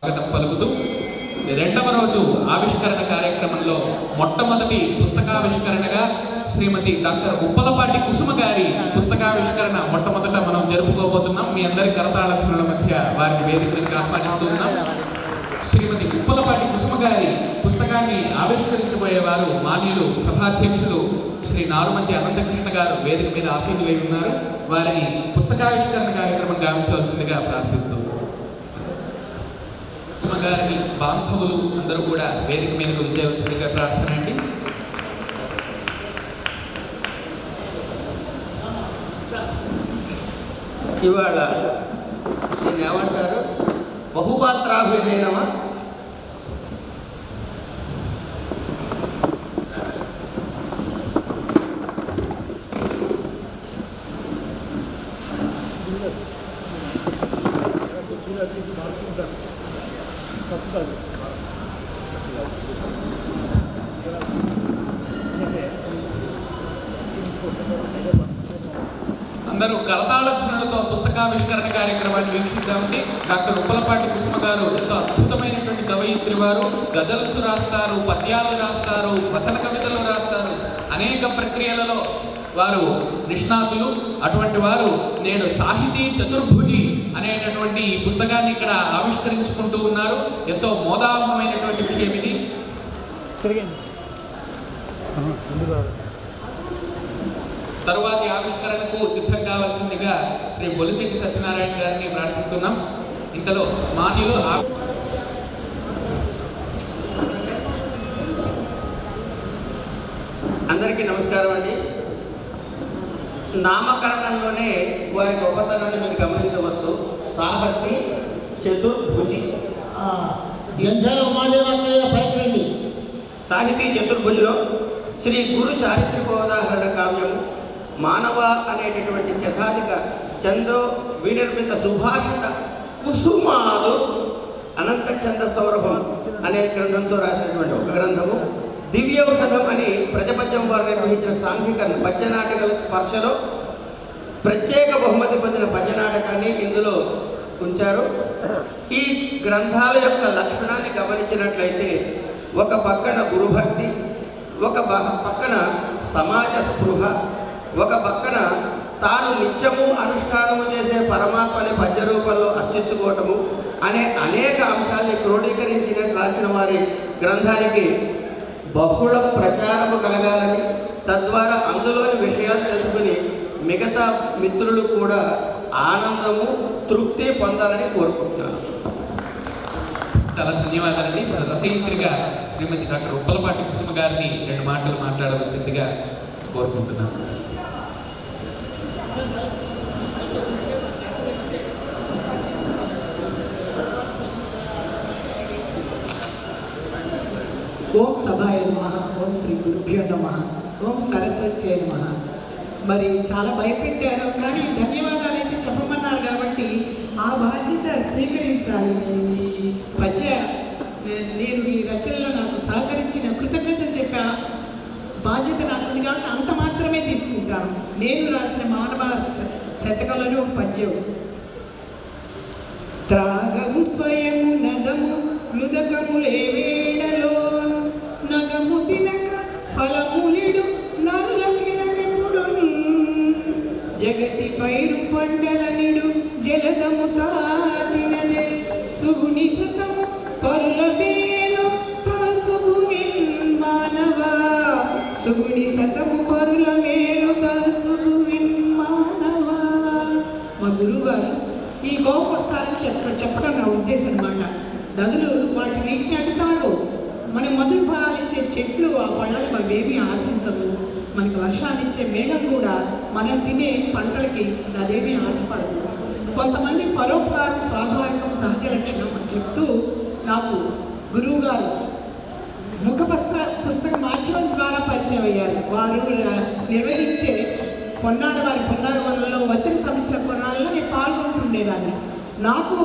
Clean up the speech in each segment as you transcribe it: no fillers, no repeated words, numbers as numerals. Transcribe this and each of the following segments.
స్వాగతం పలుకుతూ రెండవ రోజు ఆవిష్కరణ కార్యక్రమంలో మొట్టమొదటి పుస్తకావిష్కరణగా శ్రీమతి డాక్టర్ ఉప్పలపాటి కుసుమ గారి పుస్తకావిష్కరణ మొట్టమొదట మనం జరుపుకోబోతున్నాం. మీ అందరి కరతాళధ్వనుల మధ్య వారిని వేదిక మీదకి ఆహ్వానిస్తూ ఉన్నాం. శ్రీమతి ఉప్పలపాటి కుసుమ గారి పుస్తకాన్ని ఆవిష్కరించబోయేవారు మాన్యులు సభాధ్యక్షులు శ్రీ నారుమంచి అనంతకృష్ణ గారు వేదిక మీద ఆసీనులై ఉన్నారు. వారిని పుస్తకావిష్కరణ కార్యక్రమం గావించవలసిందిగా ప్రార్థిస్తున్నాం. గారిని బాంధవులు అందరూ కూడా వేదిక మీదకు విజయవలసిందిగా ప్రార్థన అండి. ఇవాళ దీన్ని ఏమంటారు, బహుపాత్రాభినయనమా? అందరూ కరతాళధ్వనులతో పుస్తకావిష్కరణ కార్యక్రమాన్ని వీక్షిద్దామండి. డాక్టర్ ఉప్పలపాటి కుసుమ గారు ఎంతో అద్భుతమైనటువంటి కవయిత్రి. వారు గజల్స్ రాస్తారు, పద్యాలు రాస్తారు, వచన కవితలు రాస్తారు, అనేక ప్రక్రియలలో వారు నిష్ణాతులు. అటువంటి వారు నేడు సాహితీ చతుర్భుజి అనేటటువంటి పుస్తకాన్ని ఇక్కడ ఆవిష్కరించుకుంటూ ఉన్నారు. ఎంతో మోదావహమైనటువంటి విషయం ఇది. తరువాతి ఆవిష్కరణకు సిద్ధం కావాల్సిందిగా శ్రీ బొలిశెట్టి సత్యనారాయణ గారిని ప్రార్థిస్తున్నాం. ఇంతలో మాన్యులు అందరికీ నమస్కారం అండి. నామకరణంలోనే వారి గొప్పతనాన్ని మీరు గమనించవచ్చు. సాహితీ చతుర్భుజి. సాహితీ చతుర్భుజిలో శ్రీ గురు చారిత్రకోదాహరణ కావ్యము, మానవ అనేటటువంటి శతాధిక చందో వినిర్మిత సుభాషిత కుసుమాలు అనంత ఛంద సౌరభం అనే గ్రంథంతో రాసినటువంటి ఒక గ్రంథము, దివ్యౌషధం అని ప్రజపద్యం వారు నిర్వహించిన సాంఘిక పద్యనాటకాల స్పర్శలో ప్రత్యేక బహుమతి పొందిన పద్యనాటకాన్ని ఇందులో ఉంచారు. ఈ గ్రంథాల యొక్క లక్షణాన్ని గమనించినట్లయితే ఒక పక్కన గురుభక్తి, ఒక పక్కన సమాజ స్పృహ, ఒక పక్కన తాను నిత్యము అనుష్ఠానము చేసే పరమాత్మని పద్య రూపంలో అర్చించుకోవటము అనే అనేక అంశాన్ని క్రోడీకరించి రాసిన వారి గ్రంథానికి బహుళ ప్రచారము కలగాలని, తద్వారా అందులోని విషయాలు తెలుసుకుని మిగతా మిత్రులు కూడా ఆనందము తృప్తి పొందాలని కోరుకుంటున్నాను. చాలా ధన్యవాదాలండి. రచయిత్రిగా శ్రీమతి డాక్టర్ ఉప్పలపాటి కుసుమ గారిని రెండు మాటలు మాట్లాడవలసిందిగా కోరుకుంటున్నాను. ఓం సభాయ నమః, ఓం శ్రీ గురుభ్యో నమః, ఓం సరస్వత్యై నమః. మరి చాలా భయపెట్టారు, కానీ ధన్యవాదాలు అయితే చెప్పమన్నారు కాబట్టి ఆ బాధ్యత స్వీకరించాలి. నేను ఈ రచనలో నాకు సహకరించిన కృతజ్ఞతలు చెప్పే బాధ్యత నాకుంది కాబట్టి అంత మాత్రమే తీసుకుంటాను. నేను రాసిన మానవ శతకంలో పద్యం. త్రాగము స్వయము నదము మృదకములే వేళలో నగము తినక ఫలములిడు నరులకిలనెప్పుడు జగతి పైరు పండల నిడు జలదము తాతినదే సుగుని సతము పరుల మేలు తల్చుకు మానవా, సుగుని సతము పరుల మేలు తల్చుకు మానవా. మా గురువు గారు ఈ గోపొస్తారని చెప్పడం నా ఉద్దేశం అన్నమాట. నదులు వాటి నీటిని అడుగుతారు, మన మధుర ఫలాలు ఇచ్చే చెట్లు ఆ పళ్ళని మనమేమీ ఆశించము. మనకి వర్షాన్ని ఇచ్చే మేఘం కూడా మనం తినే పంటలకి అదేమీ ఆశపడదు. కొంతమంది పరోపకారం స్వాభావికం సహజ లక్షణం అని చెప్తూ నాకు గురువుగారు పుస్తక మాధ్యమం ద్వారా పరిచయం అయ్యారు. వారు నిర్వహించే వారి పొన్నాడవలలో వచన సమస్య కొన్నాళ్ళలో నేను పాల్గొంటుండేదాన్ని. నాకు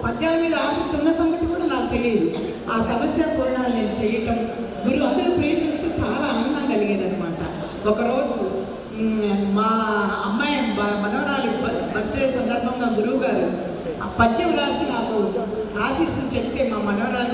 పద్యాల మీద ఆసక్తి ఉన్న సంగతి కూడా నాకు తెలియదు. ఆ సమస్య పూర్ణాలు నేను చేయటం, అందరూ ప్రేమిస్తే చాలా ఆనందం కలిగేదనమాట. ఒకరోజు మా అమ్మాయి మనవరాలు బర్త్డే సందర్భంగా గురువు గారు ఆ పద్యం రాసి నాకు ఆశీస్సులు చెప్తే మా మనవరాలు